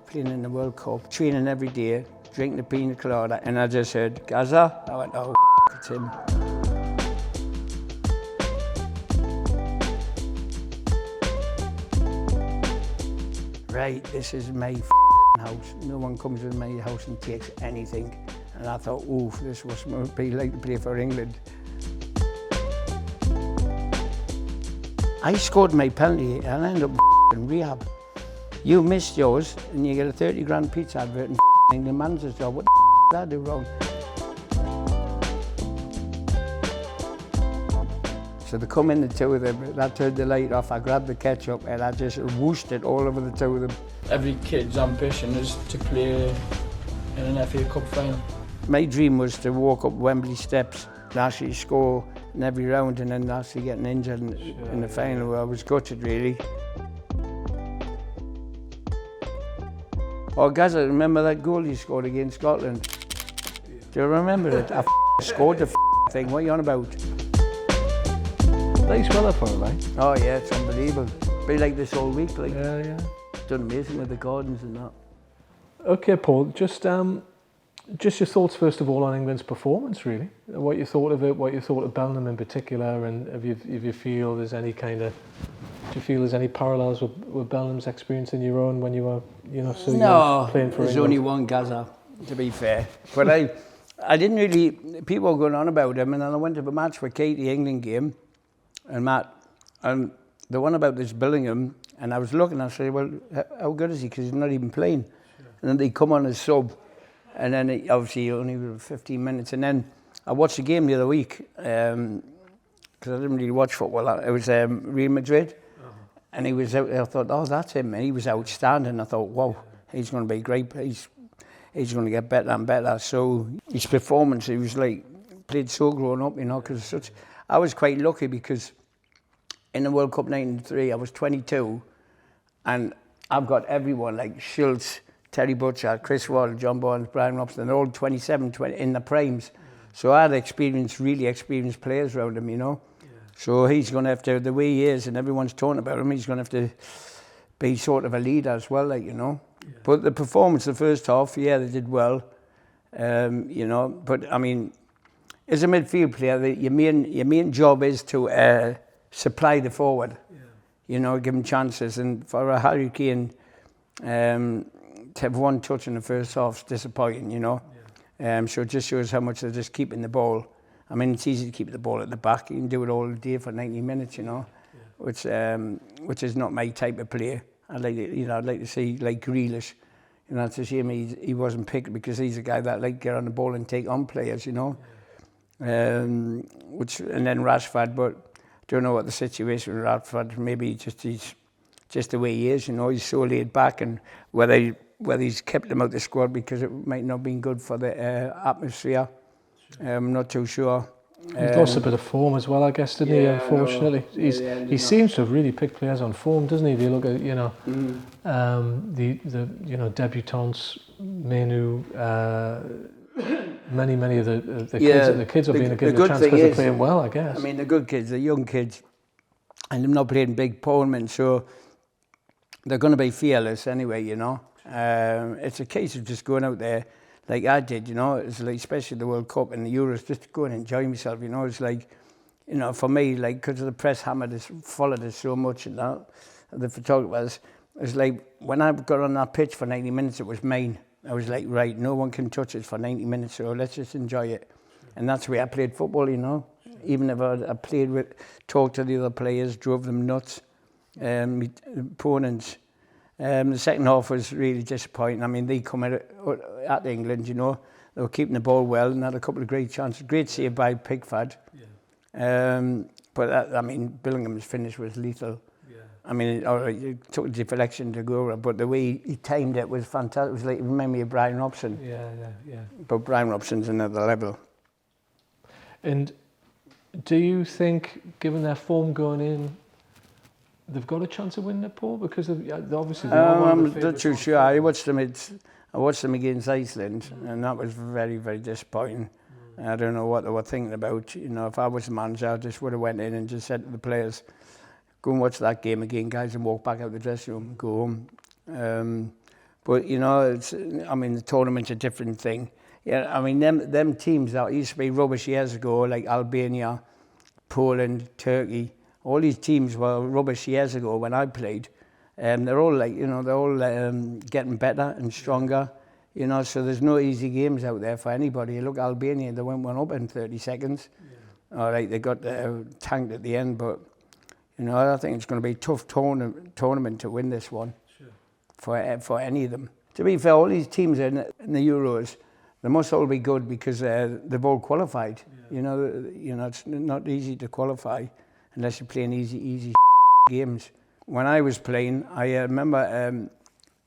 playing in the World Cup, training every day, drinking a pina colada, and I just heard, Gazza? I went, oh, it's him. Right, this is my house. No one comes in my house and takes anything. And I thought, oof, this must be like to play for England. I scored my penalty and I ended up in rehab. You missed yours and you get a 30 grand pizza advert and England manager's job. What the did I do wrong? So they come in, the two of them, I turned the light off, I grabbed the ketchup and I just whooshed it all over the two of them. Every kid's ambition is to play in an FA Cup final. My dream was to walk up Wembley steps and actually score in every round and then actually getting injured in the final. I was gutted really. Oh, Gazza, remember that goal you scored against Scotland? Do you remember it? I scored the thing. What are you on about? Nice weather for it, right? Oh yeah, it's unbelievable. Be like this all week, like. Yeah. Done amazing with the gardens and that. Okay, Paul. Just your thoughts first of all on England's performance, really. What you thought of it, what you thought of Bellingham in particular, and if you feel there's any parallels with Bellingham's experience in your own when you were, so young playing for England? There's only one Gazza, to be fair. But I didn't really. People were going on about him, and then I went to the match with Katie, England game, and Matt, and the one about this Bellingham, and I was looking, I said, well, how good is he? Because he's not even playing. Sure. And then they come on as sub, and then obviously only 15 minutes. And then I watched the game the other week, because I didn't really watch football. It was Real Madrid, and he was out there. I thought, oh, that's him. And he was outstanding. I thought, wow, he's going to be great. He's going to get better and better. So his performance, he was like, played so grown up, because I was quite lucky because in the World Cup '93, I was 22, and I've got everyone like Schultz, Terry Butcher, Chris Waddle, John Barnes, Brian Robson, they're all 27, 20 in the primes. So I had really experienced players around him, Yeah. So he's going to have to, the way he is, and everyone's talking about him, he's going to have to be sort of a leader as well, Yeah. But the performance the first half, yeah, they did well, But I mean, as a midfield player, your main job is to supply the forward, give him chances. And for a Harry Kane to have one touch in the first half is disappointing, So it just shows how much they're just keeping the ball. I mean, it's easy to keep the ball at the back. You can do it all day for 90 minutes, which is not my type of player. I'd like to see like Grealish. It's a shame he wasn't picked because he's a guy that like get on the ball and take on players, and then Rashford, but I don't know what the situation with Rashford. Maybe he's just the way he is, He's so laid back, and whether he's kept him out the squad because it might not have been good for the atmosphere. I'm not too sure. He's lost a bit of form as well, I guess, didn't he? Unfortunately, he seems to have really picked players on form, doesn't he? If you look at the debutants, Menu. Many of the kids are being given a chance because they're playing well, I guess. I mean, the good kids, the young kids, and they're not playing big tournaments, so they're going to be fearless anyway, It's a case of just going out there like I did, It's like, especially the World Cup and the Euros, just to go and enjoy myself, It's like, for me, like, because the press followed us so much and that, the photographers, it's like, when I got on that pitch for 90 minutes, it was mine. I was like, right, no one can touch it for 90 minutes, so let's just enjoy it. And that's the way I played football, Even if I talked to the other players, drove them nuts, opponents. The second half was really disappointing. I mean, they come at England, They were keeping the ball well and had a couple of great chances. Great save by Pickford. Yeah. But, Bellingham's finish was lethal. I mean, it took a deflection to go over, but the way he timed it was fantastic. It was like, it reminded me of Brian Robson. Yeah. But Brian Robson's another level. And do you think, given their form going in, they've got a chance of winning it, Paul? Because obviously they are one of the I'm not too sure. I watched them against Iceland, and that was very, very disappointing. I don't know what they were thinking about. If I was the manager, I just would have went in and just said to the players, go and watch that game again, guys, and walk back out the dressing room and go home. But, you know, the tournament's a different thing. Yeah, I mean, them teams that used to be rubbish years ago, like Albania, Poland, Turkey, all these teams were rubbish years ago when I played. They're all getting better and stronger, you know, so there's no easy games out there for anybody. You look, Albania, they went one up in 30 seconds. Yeah. All right, they got tanked at the end, but, you know, I think it's going to be a tough tournament to win this one. Sure. For any of them. To be fair, all these teams in the Euros, they must all be good because they've all qualified. Yeah. You know, it's not easy to qualify unless you're playing easy games. When I was playing, I remember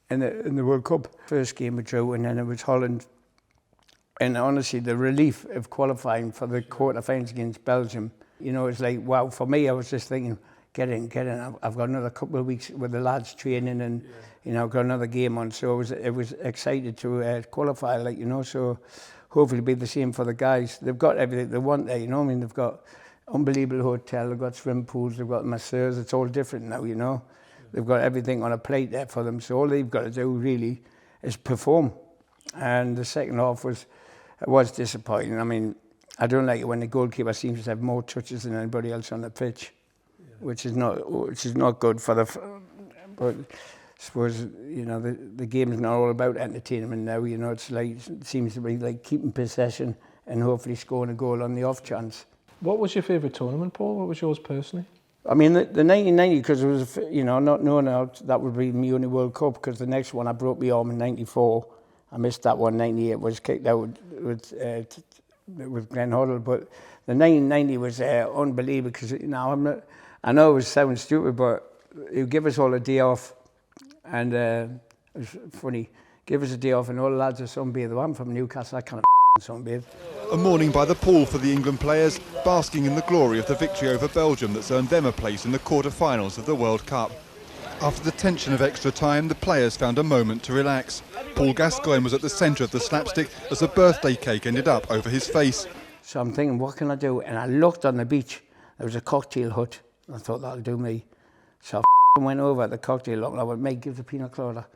in the World Cup, first game we drew, and then it was Holland. And honestly, the relief of qualifying for the quarterfinals against Belgium, you know, it's like, wow, for me, I was just thinking, get in. I've got another couple of weeks with the lads training and, you know, I've got another game on. So it was excited to qualify, like, you know, so hopefully it'll be the same for the guys. They've got everything they want there, you know. I mean, they've got unbelievable hotel, they've got swim pools, they've got masseurs. It's all different now, you know. They've got everything on a plate there for them. So all they've got to do really is perform. And the second half was disappointing. I mean, I don't like it when the goalkeeper seems to have more touches than anybody else on the pitch, which is not good for the. But I suppose, you know, the game is not all about entertainment now. You know, it seems to be like keeping possession and hopefully scoring a goal on the off chance. What was your favourite tournament, Paul? What was yours personally? I mean, the 1990, because it was, you know, not knowing that would be my only World Cup, because the next one I broke my arm in 94. I missed that one. 98 was kicked out with Glenn Hoddle, but the 1990 was unbelievable because, you know, I know it sounds stupid, but he give us all a day off, and it was funny. Give us a day off, and all the lads are sunbathing. I'm from Newcastle, I can't sunbathe. A morning by the pool for the England players, basking in the glory of the victory over Belgium that's earned them a place in the quarter-finals of the World Cup. After the tension of extra time, the players found a moment to relax. Paul Gascoigne was at the centre of the slapstick as a birthday cake ended up over his face. So I'm thinking, what can I do? And I looked on the beach. There was a cocktail hut. I thought, that'll do me. So I went over at the cocktail hut and I went, mate, give the pina colada.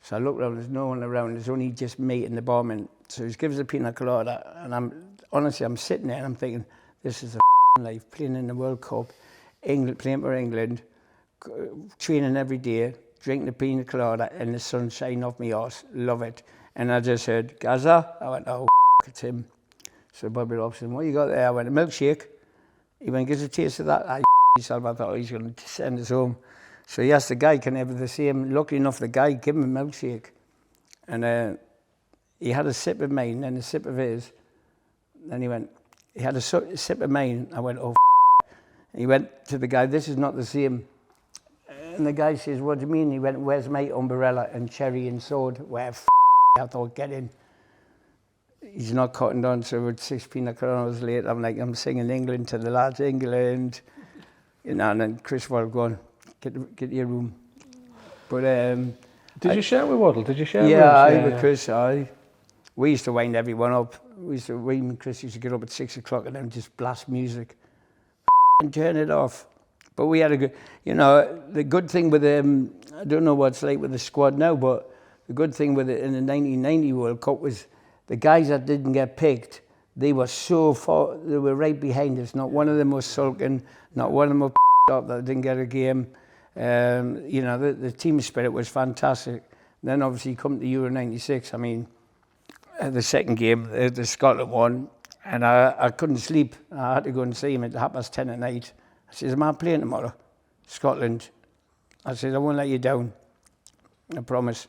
So I looked around, there's no one around. There's only just me and the barman. So he gives the pina colada. And I'm sitting there and I'm thinking, this is a life, playing in the World Cup, England, playing for England, training every day, drinking the pina colada and the sun shining off my arse. Love it. And I just heard, Gazza. I went, oh, it's him. So Bobby Robson, what you got there? I went, a milkshake. He went, gives a taste of that. I thought he's going to send us home. So yes, the guy can have the same. Lucky enough, the guy gave him a milkshake. And he had a sip of mine and a sip of his. Then he had a sip of mine. I went, oh, and he went to the guy, this is not the same. And the guy says, what do you mean? He went, where's my umbrella and cherry and sword? Where I thought, get in. He's not cottoned on, so with 6 pina coladas later, I'm singing England to the lads, England. You know, and then Chris Waddle going, get your room. But did you share with Waddle? Did you share with with Chris, we used to wind everyone up. We and Chris used to get up at 6 o'clock and then just blast music and turn it off. But we had a good, you know, the good thing with I don't know what it's like with the squad now, but the good thing with it in the 1990 World Cup was the guys that didn't get picked, they were so far, they were right behind us. Not one of them was sulking, not one of them was up that didn't get a game. You know, the team spirit was fantastic. Then obviously come to Euro 96, I mean, the second game, the Scotland won, and I couldn't sleep. I had to go and see him at 10:30 at night. I says, am I playing tomorrow? Scotland. I said, I won't let you down. I promise.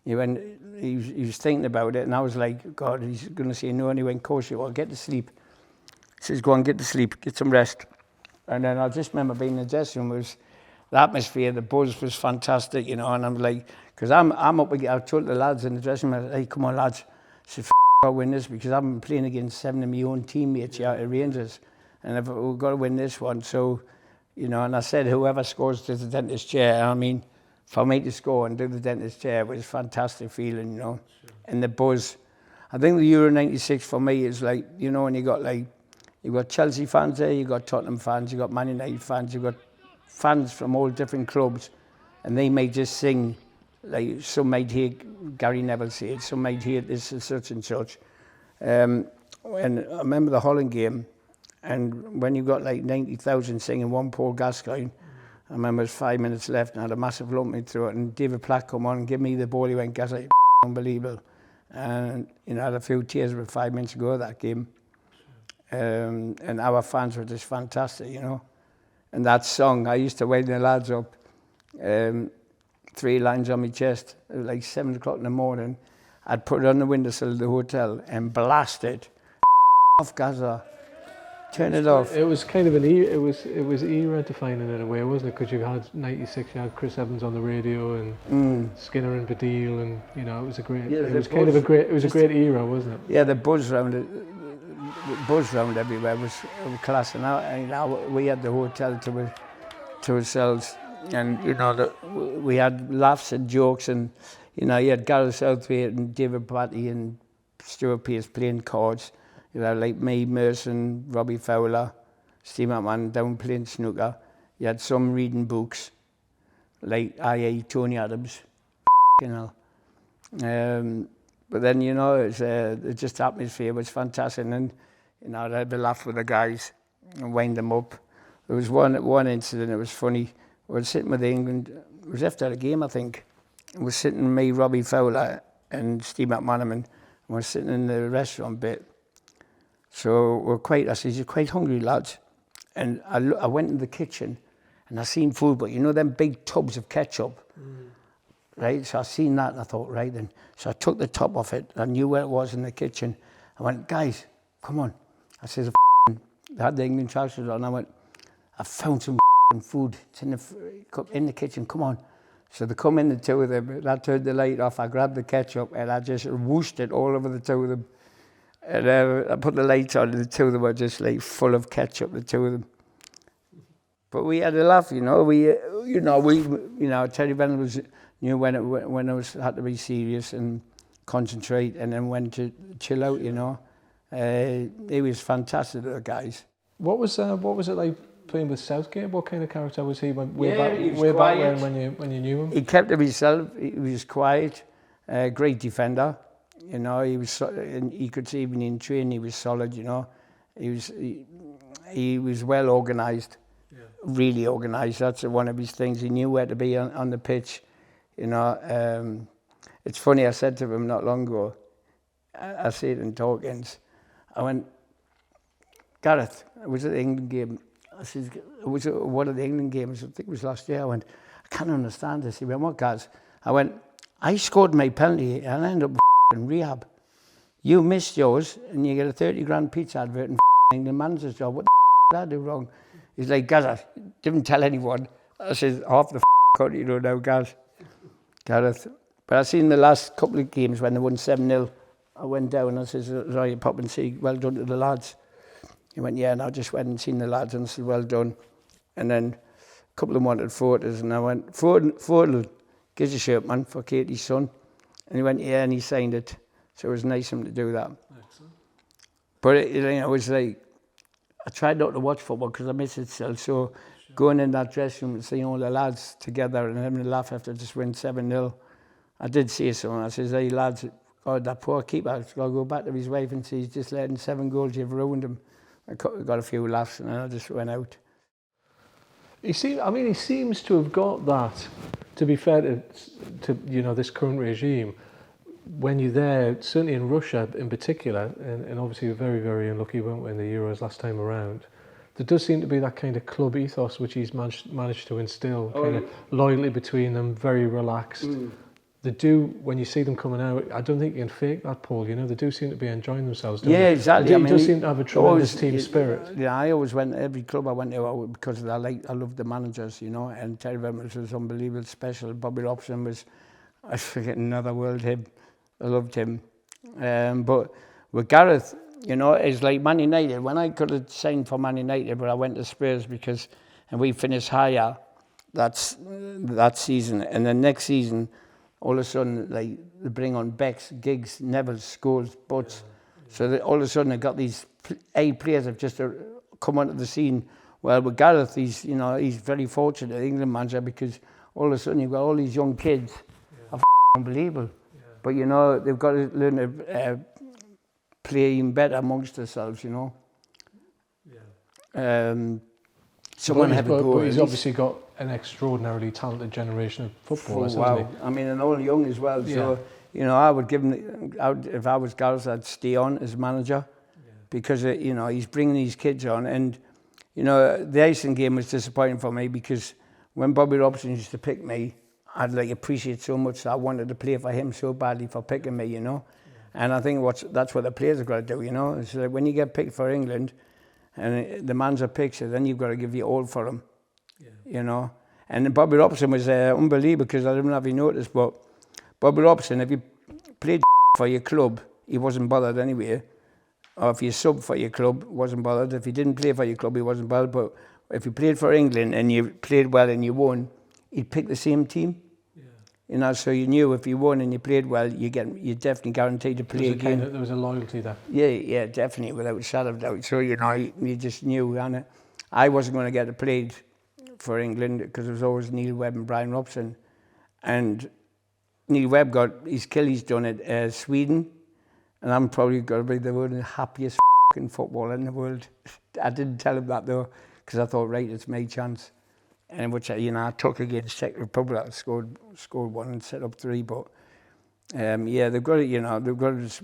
He was thinking about it, and I was like, God, he's going to say no. And he went, course you will, get to sleep. He says, go on, get to sleep, get some rest. And then I just remember being in the dressing room, the atmosphere, the buzz was fantastic, you know, and I'm like, because I'm up against, I told the lads in the dressing room, hey, come on, lads, I said, I'll win this, because I've been playing against 7 of my own teammates here at Rangers, and we've got to win this one. So, you know, and I said, whoever scores to the dentist chair, I mean, for me to score and do the dentist chair was a fantastic feeling, you know, and the buzz. I think the Euro 96 for me is like, you know, when you got Chelsea fans there, you got Tottenham fans, you got Man United fans, you got fans from all different clubs, and they may just sing like some might hear Gary Neville say it, some might hear this is such and such. And I remember the Holland game, and when you got like 90,000 singing one Paul Gascoigne, I remember it was 5 minutes left and I had a massive lump in my throat, and David Platt come on and give me the ball. He went, Gazza, unbelievable. And you know, I had a few tears with 5 minutes to go of that game. And our fans were just fantastic, you know. And that song, I used to wake the lads up, 3 lines on my chest, it was like 7 o'clock in the morning. I'd put it on the windowsill of the hotel and blast it. Off Gazza, turn it off. It was kind of it was era defining in a way, wasn't it? Because you had 96, you had Chris Evans on the radio and Skinner and Badil, and you know, it was a great. Yeah, it was kind of a great. It was a great era, wasn't it? Yeah, the buzz round it. Buzz round everywhere was class, and now we had the hotel to ourselves, and you know we had laughs and jokes, and you know you had Gareth Southgate and David Batty and Stuart Pearce playing cards. You know, like me, Merson, Robbie Fowler, Steve McMahon down playing snooker. You had some reading books, like I.A. Tony Adams, you know. But then, you know, it just atmosphere was fantastic. And, you know, I'd have a laugh with the guys and wind them up. There was one incident, it was funny. We were sitting with England, it was after a game, I think. We were sitting, me, Robbie Fowler, and Steve McManaman, and we were sitting in the restaurant bit. So I said, you're quite hungry, lads. And I went in the kitchen and I seen food, but you know them big tubs of ketchup? Right, so I seen that and I thought, right then. So I took the top off it. I knew where it was in the kitchen. I went, guys, come on. I said, they had the England trousers on. I went, I found some food. It's in the kitchen, come on. So they come in, the two of them. I turned the light off. I grabbed the ketchup and I just whooshed it all over the two of them. And I put the lights on and the two of them were just like full of ketchup, the two of them. But we had a laugh, you know. Terry Venables knew when it had to be serious and concentrate, and then when to chill out, you know. He was fantastic, the guys. What was it like playing with Southgate? What kind of character was he way quiet. back when you knew him? He kept to himself. He was quiet, great defender. You know, and you could see even in training he was solid. You know, he was well organised, really organised. That's one of his things. He knew where to be on the pitch. You know, it's funny. I said to him not long ago. I said in talkings, I went, Gareth, it was at the England game. I said, it was one of the England games. I think it was last year. I went, I can't understand this. He went, what, guys? I went, I scored my penalty and I ended up in rehab. You missed yours and you get a 30 grand pizza advert and the manager's job. What the did I do wrong? He's like, Gazza, didn't tell anyone. I said, half the country, you know now, Gareth. But I seen the last couple of games when they won 7-0. I went down and I said, sorry, pop and see, well done to the lads. He went, yeah, and I just went and seen the lads and I said, well done. And then a couple of them wanted photos and I went, photo, gives a shirt, man, for Katie's son. And he went, yeah, and he signed it. So it was nice of him to do that. Excellent. But it was like, I tried not to watch football because I miss it still. So going in that dressing room and seeing all the lads together and having a laugh after just win 7-0, I did say something. I said, hey, lads, God, that poor keeper, he's got to go back to his wife and say, he's just letting 7 goals, you've ruined him. I got a few laughs and then I just went out. He seems to have got that, to be fair to you know, this current regime. When you're there, certainly in Russia in particular, and obviously we're very, very unlucky, weren't we, in the Euros last time around, there does seem to be that kind of club ethos which he's managed to instill, kind of loyalty between them, very relaxed. They do, when you see them coming out, I don't think you can fake that, Paul, you know, they do seem to be enjoying themselves, don't they? Exactly. They do seem to have a tremendous team spirit. Yeah, I always went, every club I went to, because I loved the managers, you know, and Terry Venables was unbelievable, special. Bobby Robson was, I forget another world, him. I loved him. But with Gareth, you know, it's like Man United. When I could have signed for Man United, but I went to Spurs and we finished higher that season. And then next season, all of a sudden, like, they bring on Becks, Giggs, Neville, Scholes, Butts. So that all of a sudden, they got these A players have just come onto the scene. Well, with Gareth, he's very fortunate, England manager, because all of a sudden you've got all these young kids. I unbelievable. Yeah. But, you know, they've got to learn to play even better amongst themselves, you know. Yeah. Someone have a go. But he's obviously got an extraordinarily talented generation of footballers, wow. hasn't he? I mean, and all young as well. Yeah. So, you know, I would give him, if I was Gareth, I'd stay on as manager because, you know, he's bringing these kids on. And, you know, the Iceland game was disappointing for me because when Bobby Robson used to pick me, I'd like appreciate so much that I wanted to play for him so badly for picking me, you know. Yeah. And I think that's what the players have got to do, you know. It's like when you get picked for England and the man's a picture, then you've got to give your all for him, you know. And Bobby Robson was unbelievable because I don't know if you noticed, but Bobby Robson, if you played for your club, he wasn't bothered anyway. Or if you sub for your club, wasn't bothered. If you didn't play for your club, he wasn't bothered. But if you played for England and you played well and you won, he'd pick the same team. Yeah. You know, so you knew if you won and you played well, you're definitely guaranteed to play again. There was a loyalty there. Yeah, definitely, without a shadow of doubt. So, you know, you just knew. And I wasn't going to get played for England because there was always Neil Webb and Brian Robson. And Neil Webb got his Achilles done at Sweden. And I'm probably going to be the happiest f***ing footballer in the world. I didn't tell him that, though, because I thought, right, it's my chance. And which, you know, I took against Czech Republic. I scored one and set up 3. But, yeah, they've got it, you know, they've got it.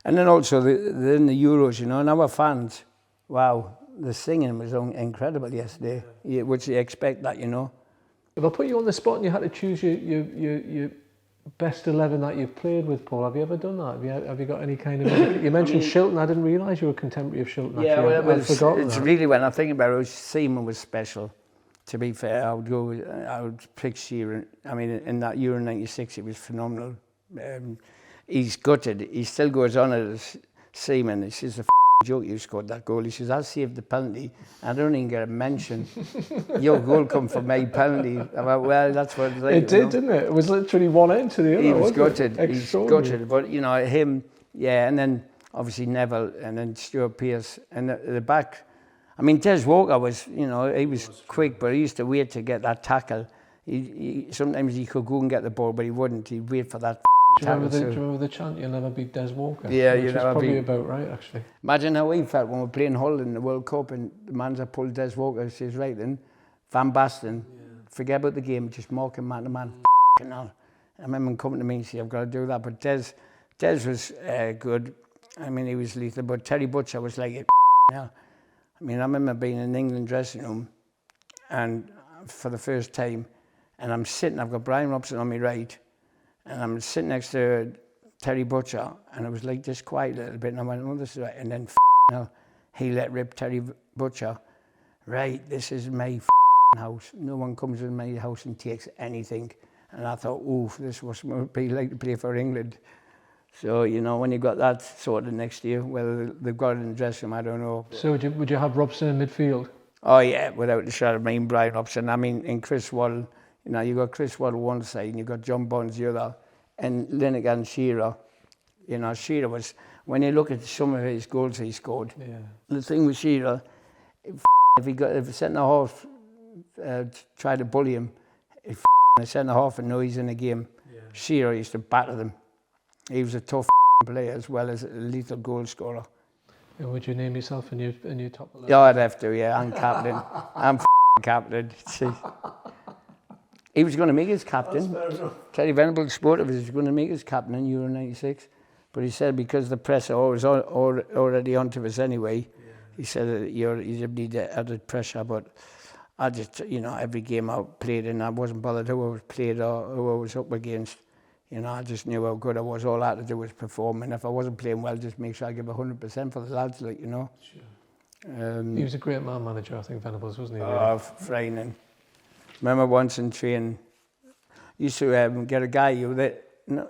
And then also, they're in the Euros, you know, and our fans, wow, the singing was incredible yesterday, which you expect that, you know. If I put you on the spot and you had to choose your best 11 that you've played with, Paul, have you ever done that? Have you got any kind of... You mentioned Shilton. I didn't realise you were a contemporary of Shilton. Yeah, actually. well, it's really, when I think about it, Seaman was special. To be fair, I would pick Shearer. I mean, in that Euro 96, he was phenomenal. He's gutted. He still goes on as Seaman. He says, joke you scored that goal. He says, I saved the penalty. I don't even get a mention. Your goal come from my penalty. I went, well, that's what it's like. It did, didn't it? It was literally one end to the other. He was gutted. He's gutted. But, you know, him, yeah, and then obviously Neville and then Stuart Pearce. And the back, I mean, Des Walker was, you know, he was quick, but he used to wait to get that tackle. Sometimes he could go and get the ball, but he wouldn't. He'd wait for that. Do you remember the chant, "You'll never beat Des Walker"? Yeah, which is probably about right, actually. Imagine how we felt when we were playing Hull in the World Cup and the man's that pulled Des Walker. He says, right then, Van Basten, forget about the game, just mark him man to man. I remember him coming to me and saying, I've got to do that. But Des was good. I mean, he was lethal. But Terry Butcher was like, hell. I mean, I remember being in the England dressing room and for the first time, and I'm sitting, I've got Brian Robson on my right, and I'm sitting next to Terry Butcher, and it was like just quiet a little bit, and I went, oh, this is right. And then he let rip Terry Butcher. Right, this is my house. No one comes in my house and takes anything. And I thought, oof, this was what it would be like to play for England. So, you know, when you got that sorted next year, whether they've got it in the dressing room, I don't know. So would you have Robson in midfield? Oh, yeah, without a shadow of a doubt, Brian Robson. I mean, in Chris Waddle, you know, you've got Chris Waddle one side and you've got John Bonds the other, and Lineker and Shearer. You know, Shearer was, when you look at some of his goals he scored, the thing with Shearer, if a centre-half tried to bully him, if a centre-half and know he's in a game, Shearer used to batter them. He was a tough player as well as a lethal goal scorer. And would you name yourself in your top 11? Yeah, I'd have to, yeah. I'm captain. I'm captain. He was going to make his captain. Terry Venables spoke of it. He was going to make his captain in Euro 96. But he said because the press was already onto us anyway, he said you need added pressure. But I just, you know, every game I played in, I wasn't bothered who I was played or who I was up against. You know, I just knew how good I was. All I had to do was perform. And if I wasn't playing well, just make sure I give 100% for the lads, like, you know. Sure. He was a great man manager, I think, Venables, wasn't he? Oh, frightening. Remember once in training, used to get a guy with it, the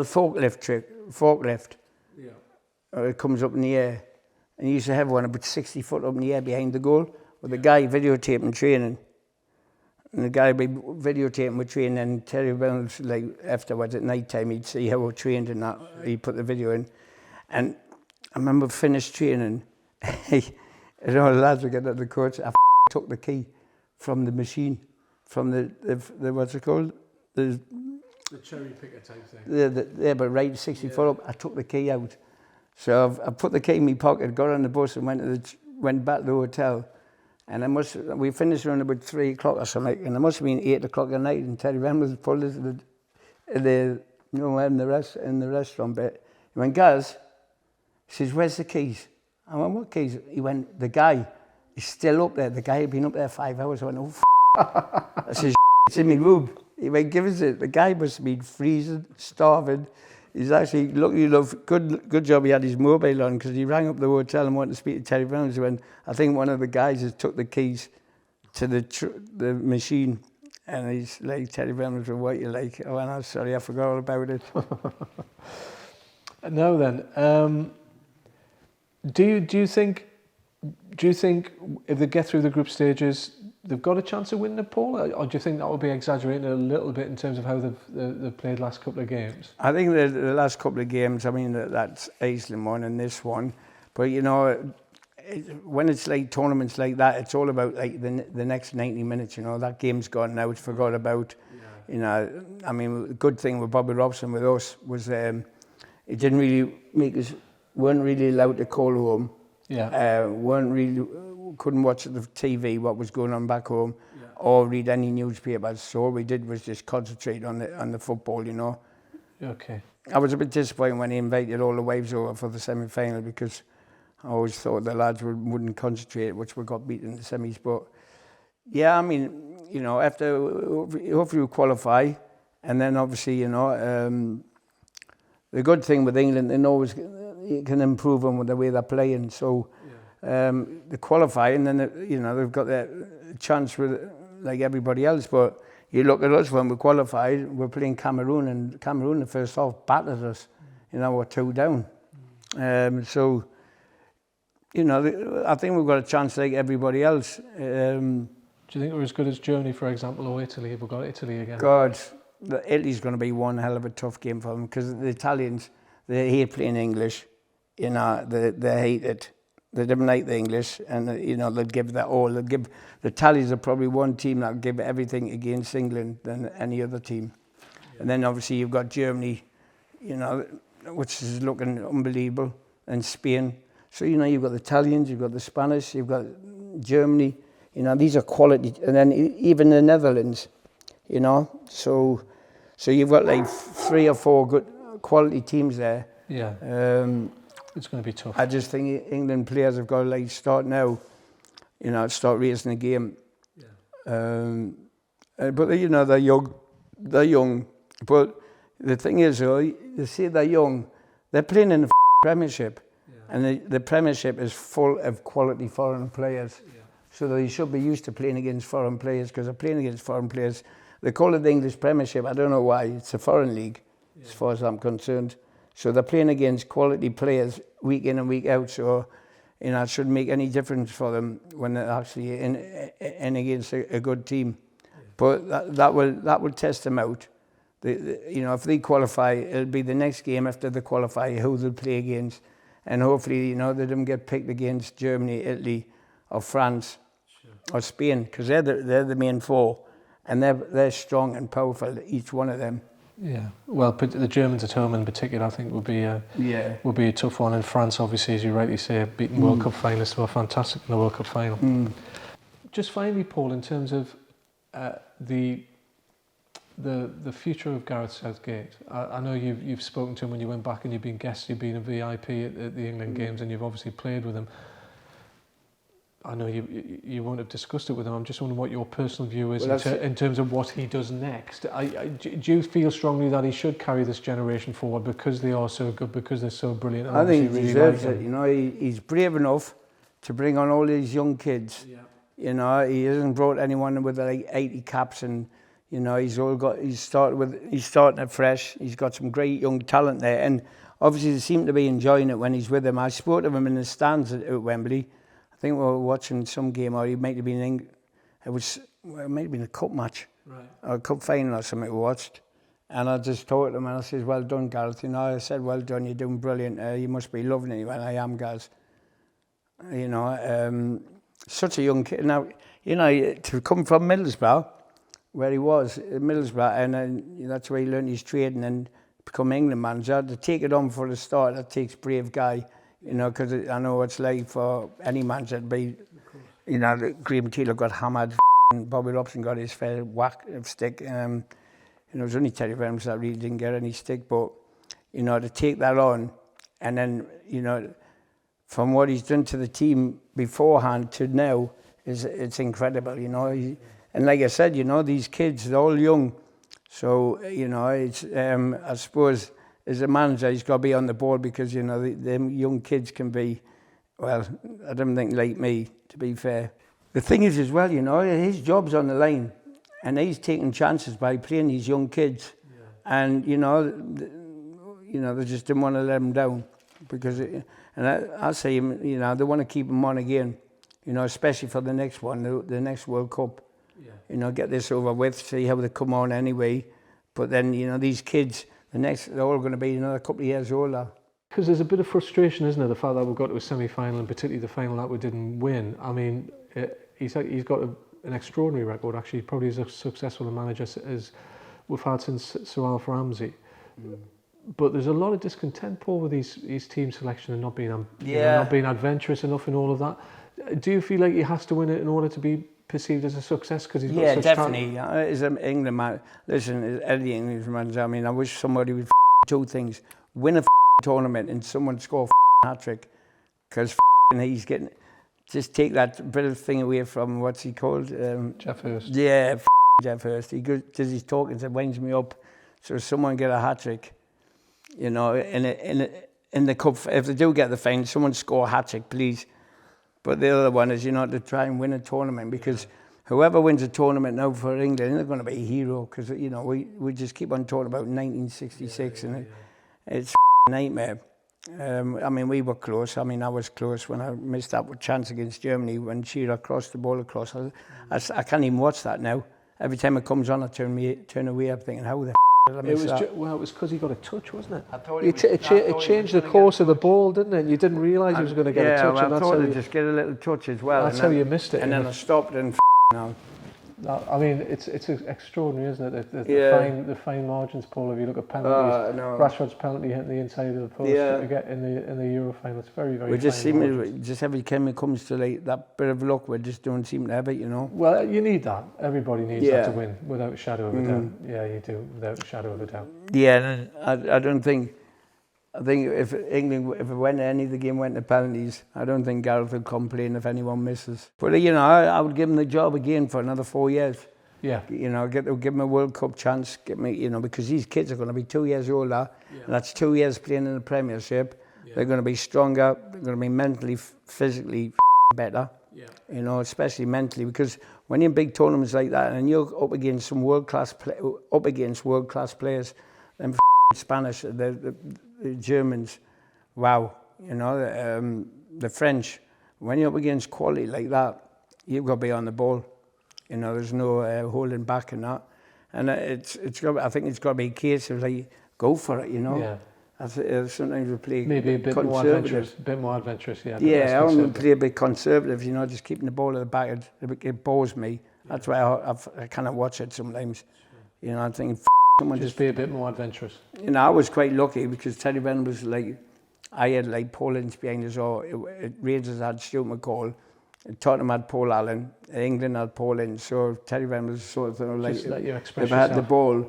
forklift. Yeah. It comes up in the air. And he used to have one about 60 foot up in the air behind the goal with the guy videotaping training. And the guy would be videotaping with training, and Terry Reynolds, like, afterwards at night time, he'd see how we trained and that. He'd put the video in. And I remember finished training, and all the lads would get at the coach. I took the key from the machine, from the what's it called? The The cherry picker type thing. They were right 60 foot up. I took the key out. So I put the key in my pocket, got on the bus and went back to the hotel. And we finished around about 3 o'clock or something, and it must have been 8 o'clock at night, and Terry Reynolds pulled us in the restaurant bit. He went, Gaz, he says, where's the keys? I went, what keys? He went, the guy is still up there. The guy had been up there 5 hours. I went, oh, I says, it's in my room. He went, give us it. The guy must have been freezing, starving. He's actually, lucky enough, good job he had his mobile on, because he rang up the hotel and wanted to speak to Terry Reynolds when I think one of the guys has took the keys to the machine, and he's like, Terry Reynolds, what you like? Oh, and I'm sorry, I forgot all about it. Now then, do you think if they get through the group stages, they've got a chance of winning it, Paul? Or do you think that would be exaggerating a little bit in terms of how they've played the last couple of games? I think the last couple of games, I mean, that's Iceland one and this one. But, you know, when it's like tournaments like that, it's all about like the next 90 minutes, you know. That game's gone now, it's forgot about. Yeah. You know, I mean, the good thing with Bobby Robson with us was it didn't really make us, weren't really allowed to call home. Yeah. Couldn't watch the TV, what was going on back home, or read any newspapers. So all we did was just concentrate on the football, you know. Okay. I was a bit disappointed when he invited all the wives over for the semi-final, because I always thought the lads wouldn't concentrate, which we got beat in the semis. But yeah, I mean, you know, after hopefully we qualify, and then obviously, you know, the good thing with England, they know you can improve them with the way they're playing. So they qualify, and then you know they've got their chance with like everybody else. But you look at us when we qualified, we're playing Cameroon, and Cameroon the first half battered us. You know, we're 2 down. So you know, I think we've got a chance like everybody else. Do you think we're as good as Germany, for example, or Italy? If we've got Italy again? God, Italy's going to be one hell of a tough game for them, because the Italians, they hate playing English. You know, they hate it. They don't like the English, and you know they'll give that all. The Italians are probably one team that'll give everything against England than any other team. Yeah. And then obviously you've got Germany, you know, which is looking unbelievable, and Spain. So you know you've got the Italians, you've got the Spanish, you've got Germany. You know, these are quality, and then even the Netherlands. You know, so you've got like 3 or 4 good quality teams there. Yeah. It's going to be tough. I just think England players have got to like start now, you know, start racing the game. Yeah. But you know they're young. But the thing is, though, you see they're young. They're playing in the Premiership, and the Premiership is full of quality foreign players. Yeah. So they should be used to playing against foreign players, because they're playing against foreign players. They call it the English Premiership. I don't know why. It's a foreign league, as far as I'm concerned. So they're playing against quality players week in and week out. So, you know, it shouldn't make any difference for them when they're actually in against a good team. Yeah. But that will test them out. You know, if they qualify, it'll be the next game after they qualify who they'll play against, and hopefully, you know, they don't get picked against Germany, Italy, or France, or Spain, because they're the main 4, and they're strong and powerful, each one of them. Yeah, well, the Germans at home in particular, I think, would be a tough one. And France, obviously, as you rightly say, beating World Cup finalists, were fantastic in the World Cup final. Just finally, Paul, in terms of the future of Gareth Southgate, I know you've spoken to him when you went back, and you've been a VIP at the England games, and you've obviously played with him. I know you won't have discussed it with him. I'm just wondering what your personal view is in terms of what he does next. Do you feel strongly that he should carry this generation forward because they are so good, because they're so brilliant? And I think he deserves it. You know, he's brave enough to bring on all these young kids. Yeah. You know, he hasn't brought anyone with like 80 caps, and you know he's starting it fresh. He's got some great young talent there, and obviously they seem to be enjoying it when he's with them. I spoke to him in the stands at Wembley. I think we were watching some game, or he might have been it might have been a cup match, right, or a cup final or something we watched. And I just told him, and I said, "Well done, Gareth." You know, I said, "Well done, you're doing brilliant. You must be loving it." He went, "I am, Gaz." You know, such a young kid. Now, you know, to come from Middlesbrough, where he was at Middlesbrough, and then that's where he learned his trade and then become England manager. To take it on for the start, that takes a brave guy, you know, because I know what it's like for any manager to be, you know, Graham Taylor got hammered, and Bobby Robson got his fair whack of stick. You know, it was only Terry Venables that really didn't get any stick, but, you know, to take that on, and then, you know, from what he's done to the team beforehand to now, it's incredible, you know. And like I said, you know, these kids, they're all young. So, you know, it's I suppose as a manager, he's got to be on the board because, you know, them young kids can be, well, I don't think like me, to be fair. The thing is as well, you know, his job's on the line and he's taking chances by playing these young kids. Yeah. And, you know, they just didn't want to let him down because, I say, you know, they want to keep him on again, you know, especially for the next one, the next World Cup. Yeah. You know, get this over with, see how they come on anyway. But then, you know, these kids, they're all going to be another couple of years older. Because there's a bit of frustration, isn't there, the fact that we got to a semi-final and particularly the final that we didn't win. I mean, he's got an extraordinary record, actually, probably as successful a manager as we've had since Sir Alf Ramsey. Mm. But there's a lot of discontent, Paul, with his team selection and not being not being adventurous enough in all of that. Do you feel like he has to win it in order to be perceived as a success because he's got such definitely. As an England man, listen, any English manager, I mean, I wish somebody would do things, win a tournament and someone score a hat-trick, because he's getting, just take that bit of thing away from, what's he called? Jeff Hurst. Yeah, Jeff Hurst. He goes, does his talking, said, winds me up, so someone get a hat-trick, you know, in the cup, if they do get the final, someone score a hat-trick, please. But the other one is, you know, to try and win a tournament, because whoever wins a tournament now for England, they're going to be a hero, because, you know, we just keep on talking about 1966 and it's a nightmare. I mean, we were close. I mean, I was close when I missed that chance against Germany when Shearer crossed the ball across. I can't even watch that now. Every time it comes on, I turn away. I'm thinking, how the did I miss that? Well, it was because he got a touch, wasn't it? I thought it changed the course of the ball, didn't it? You didn't realise he was going to get a touch. Yeah, well, I thought he'd just get a little touch as well. That's how you missed it. And then I stopped and now. I mean, it's extraordinary, isn't it? The fine margins, Paul. If you look at penalties, Rashford's penalty hitting the inside of the post to get in the Euro final. It's very, very. We just just every time it comes to like that bit of luck, we just don't seem to have it, you know. Well, you need that. Everybody needs that to win, without a shadow of a doubt. Yeah, you do, without a shadow of a doubt. Yeah, and I don't think. I think if any of the game went to penalties, I don't think Gareth would complain if anyone misses. But, you know, I would give him the job again for another 4 years. Yeah. You know, give him a World Cup chance, you know, because these kids are going to be 2 years older, and that's 2 years playing in the Premiership. Yeah. They're going to be stronger, they're going to be mentally, physically better, you know, especially mentally, because when you're in big tournaments like that and you're up against some world-class players, them Spanish, the Germans, wow, you know, the French, when you're up against quality like that, you've got to be on the ball. You know, there's no holding back in that. And I think it's got to be a case of like, go for it, you know. Yeah. Sometimes we play maybe a bit more adventurous, yeah. Yeah, I want to play a bit conservative, you know, just keeping the ball at the back, it bores me. That's why I kind of watch it sometimes. You know, I think just be a bit more adventurous. You know, I was quite lucky because Terry Venables was I had Paul Ince behind us all. Rangers had Stuart McCall, Tottenham had Paul Allen, England had Paul Ince. So Terry Venables sort of if I had the ball,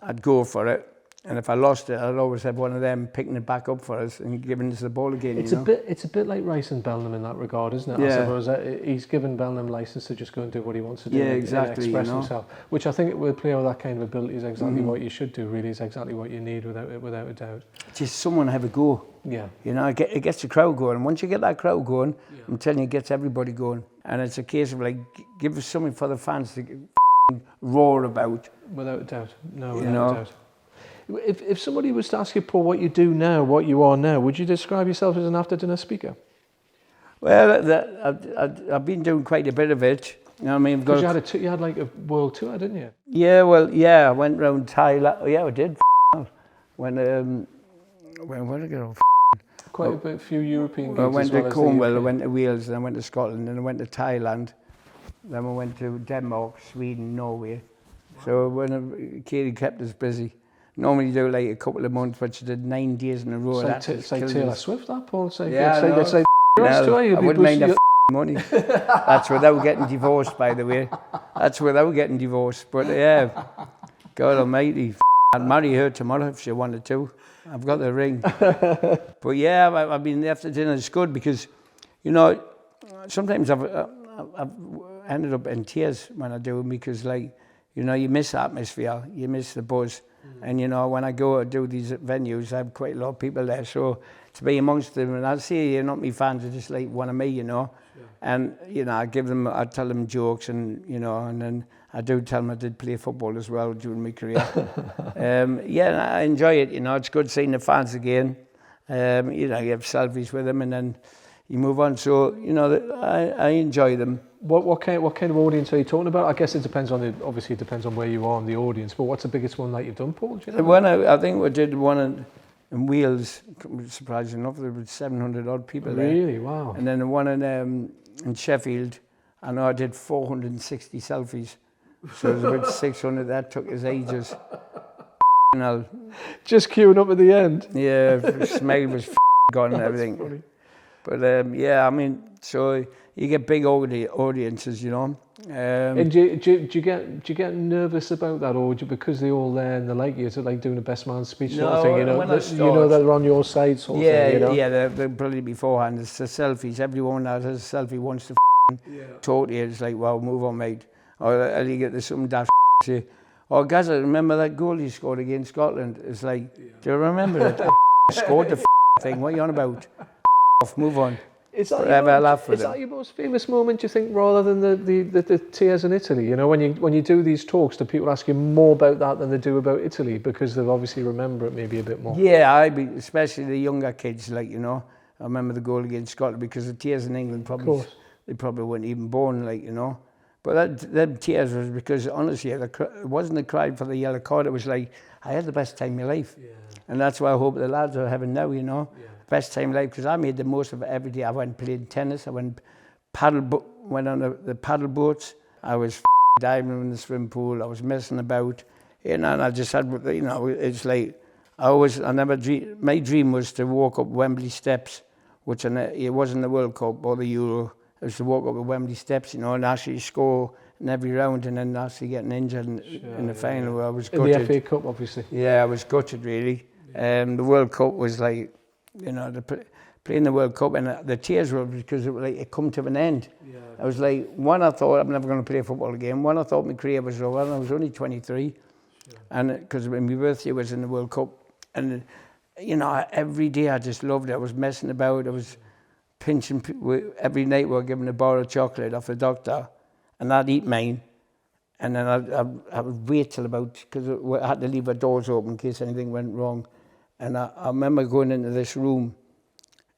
I'd go for it. And if I lost it, I'd always have one of them picking it back up for us and giving us the ball again. It's a bit like Rice and Bellingham in that regard, isn't it? Yeah. I suppose he's given Bellingham license to just go and do what he wants to do and express himself. Which I think with a player with that kind of ability is exactly what you should do. Really, is exactly what you need without a doubt. Just someone have a go. Yeah. You know, it gets the crowd going. And once you get that crowd going, I'm telling you, it gets everybody going. And it's a case of give us something for the fans to roar about. Without a doubt. No, without a doubt. If somebody was to ask you, Paul, what you do now, what you are now, would you describe yourself as an after-dinner speaker? Well, I've been doing quite a bit of it. You know what I mean? Because you had like a world tour, didn't you? Yeah, well, I went round Thailand. Yeah, I did. When did I go? Quite a few European gigs. I went to Cornwall, I went to Wales, then I went to Scotland, then I went to Thailand, then I went to Denmark, Sweden, Norway. So when Katie kept us busy. Normally you do like a couple of months, but she did 9 days in a row. It's like Taylor Swift, that, Paul. It's like, Yeah, it's like I wouldn't mind the money. That's without getting divorced, by the way. That's without getting divorced. But yeah, God almighty, I'd marry her tomorrow if she wanted to. I've got the ring. But yeah, I mean, after dinner it's good because, you know, sometimes I've ended up in tears when I do them because, like, you know, you miss the atmosphere, you miss the buzz. And, you know, when I go to do these venues, I have quite a lot of people there. So to be amongst them, and I'll say you're not me fans, you're just like one of me, you know. Sure. And, you know, I tell them jokes and, you know, and then I do tell them I did play football as well during my career. Yeah, I enjoy it, you know. It's good seeing the fans again. You know, you have selfies with them and then you move on. So, you know, I enjoy them. What kind of audience are you talking about? I guess it depends on obviously it depends on where you are in the audience, but what's the biggest one that you've done, Paul? Do you know? The one I think we did one in Wales, surprisingly enough, there were 700 odd people there. Really? Wow. And then the one in Sheffield, I know I did 460 selfies. So there's about 600, that took us ages. Just queuing up at the end. Yeah, the smell was gone and everything. Funny. But yeah, I mean, so you get big audiences, you know. And do you get nervous about that, or because they're all there and they like you? Is it like doing a best man speech sort of thing? You know, you know that they're on your side sort of thing. You know? Yeah, they're probably beforehand. It's the selfies. Everyone that has a selfie wants to talk to you. It's like, well, move on, mate. Or you get some daft say, oh, Gazza, remember that goal you scored against Scotland? It's like, do you remember it? I scored the thing. What are you on about? Move on. Is that your most famous moment, do you think, rather than the tears in Italy? You know, when you do these talks, do people ask you more about that than they do about Italy because they obviously remember it maybe a bit more? Yeah, especially the younger kids, like, you know. I remember the goal against Scotland because the tears in England they probably weren't even born, like, you know. But that tears was because, honestly, it wasn't a cry for the yellow card. It was like, I had the best time of my life. Yeah. And that's what I hope the lads are having now, you know. Yeah. Best time of life, because I made the most of it every day. I went and played tennis. I went on the paddle boats. I was diving in the swimming pool. I was messing about. You know, and I just had, you know, it's like, my dream was to walk up Wembley steps, which it wasn't the World Cup or the Euro. It was to walk up the Wembley steps, you know, and actually score in every round and then actually getting injured in the final where I was gutted. In the FA Cup, obviously. Yeah, I was gutted, really. The World Cup was like, you know, playing the World Cup, and the tears were because it come to an end. Yeah. I was like, one, I thought I'm never going to play football again. One, I thought my career was over, and I was only 23. Sure. And because my birthday was in the World Cup, and, you know, every day I just loved it. I was messing about. I was pinching. Every night we were given a bar of chocolate off the doctor, and I'd eat mine. And then I would wait till because I had to leave the doors open in case anything went wrong. And I remember going into this room,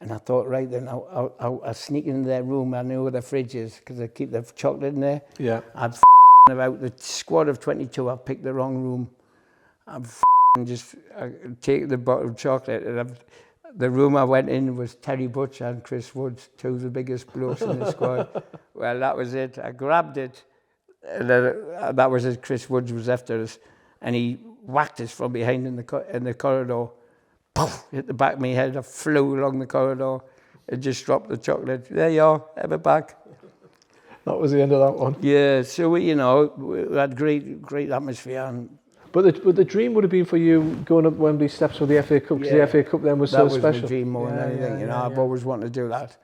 and I thought, right then, I'll sneak into that room. I know where the fridge is, because I keep the chocolate in there. Yeah. I'd about the squad of 22, I picked the wrong room. I'd just take the bottle of chocolate, and the room I went in was Terry Butcher and Chris Woods, two of the biggest blokes in the squad. Well, that was it. I grabbed it, and that was it. Chris Woods was after us, and he whacked us from behind in the corridor. Poof, hit the back of my head. I flew along the corridor. It just dropped the chocolate. There you are, have it back. That was the end of that one. Yeah, so we had great atmosphere. But the dream would have been for you going up Wembley steps for the FA Cup, because the FA Cup then was so special. That was my dream more than anything. You know, I've always wanted to do that.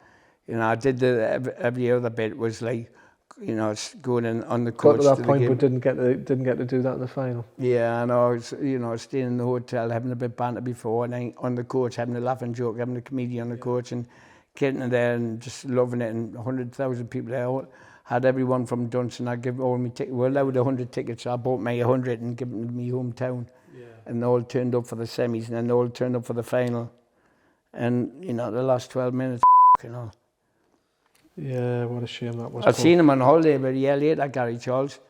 You know, I did every other bit was like, you know, going in on the coach. Got to that point, but didn't get to do that in the final. Yeah, I know. You know, staying in the hotel, having a bit of banter before, and then on the coach, having a laughing joke, having a comedian on the coach, and getting in there and just loving it. And 100,000 people there. Had everyone from Dunstan. I give all my tickets. We're allowed 100 tickets, so I bought my 100 and given them to my hometown. Yeah. And they all turned up for the semis, and then they all turned up for the final. And you know, the last 12 minutes, you know. Yeah, what a shame that was. I'd seen him on holiday about a year later, Gary Charles.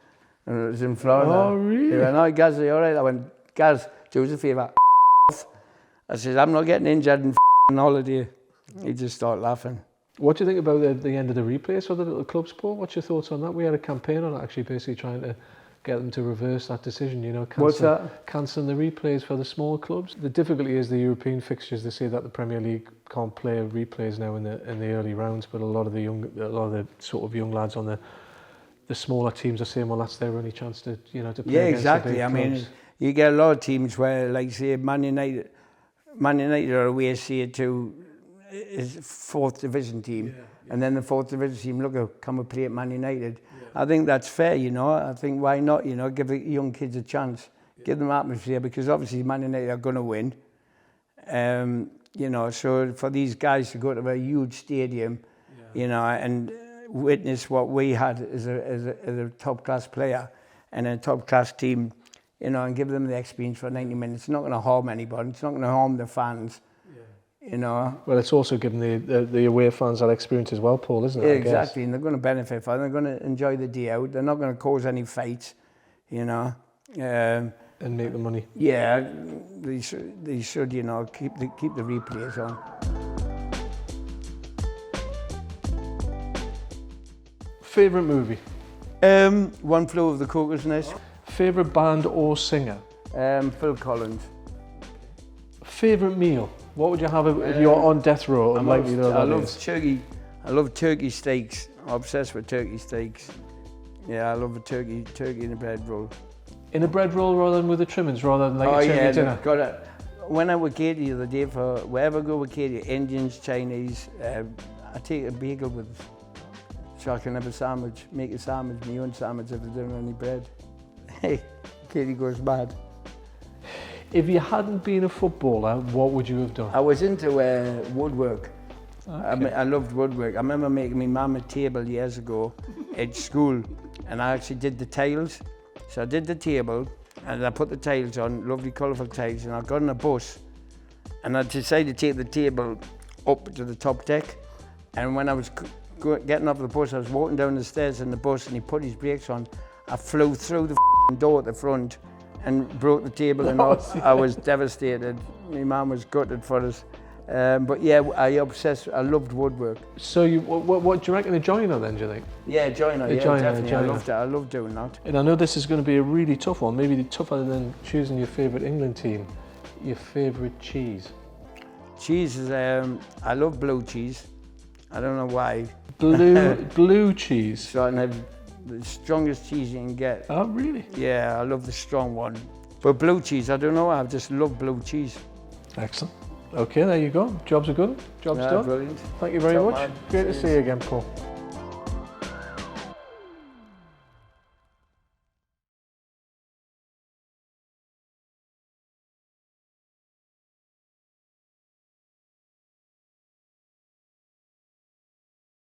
And it was in Florida. Oh, really? He went, "Oh, Gaz, are you all right?" I went, "Gaz, do us a favour." I said, "I'm not getting injured on holiday." He just started laughing. What do you think about the end of the replays for the little clubs, Paul? What's your thoughts on that? We had a campaign on it, actually, basically trying to get them to reverse that decision, you know, What's that? cancelling the replays for the small clubs. The difficulty is the European fixtures. They say that the Premier League can't play replays now in the early rounds, but a lot of the sort of young lads on the smaller teams are saying, well, that's their only chance to, you know, to play against exactly. the big I mean, clubs. you get a lot of teams where, like, say, Man United are away, say, to is fourth division team, and then the fourth division team, look, come and play at Man United. I think that's fair, you know. I think why not, you know, give the young kids a chance, give them atmosphere, because obviously Man United are going to win. You know, so for these guys to go to a huge stadium, you know, and witness what we had as a top class player and a top class team, you know, and give them the experience for 90 minutes. It's not going to harm anybody. It's not going to harm the fans. You know. Well, it's also giving the away fans that experience as well, Paul, isn't it? Yeah, exactly, and they're going to benefit from it. They're going to enjoy the day out. They're not going to cause any fights, you know. And make the money. Yeah, they should, you know, keep the replays on. Favourite movie? One Flew Over the Cuckoo's Nest. Favourite band or singer? Phil Collins. Favourite meal? What would you have if you're on death row? I love turkey steaks. I'm obsessed with turkey steaks. Yeah, I love a turkey in a bread roll. In a bread roll rather than with the trimmings, rather than like a turkey dinner? Got it. When I was Katie the other day, for wherever I go with Katie, Indians, Chinese, I take a bagel with, so I can have a sandwich, make a sandwich, my own sandwich if I don't have any bread. Hey, Katie goes mad. If you hadn't been a footballer, what would you have done? I was into woodwork. Okay. I loved woodwork. I remember making my mum a table years ago at school, and I actually did the tiles. So I did the table, and I put the tiles on, lovely colourful tiles, and I got on a bus, and I decided to take the table up to the top deck. And when I was getting off the bus, I was walking down the stairs in the bus, and he put his brakes on. I flew through the door at the front and broke the table, and I was devastated. My mum was gutted for us. But yeah, I loved woodwork. So what do you reckon, a joiner then, do you think? Yeah, joiner, definitely. Joiner. I loved it. I loved doing that. And I know this is going to be a really tough one, maybe tougher than choosing your favourite England team. Your favourite cheese? Cheese is, I love blue cheese. I don't know why. Blue cheese? So I can have the strongest cheese you can get. Oh, really? Yeah, I love the strong one. But blue cheese, I don't know, I just love blue cheese. Excellent. Okay, there you go. Jobs are good. Job's done. Brilliant. Thank you very Top much. man. Great to Cheers. see you again, Paul.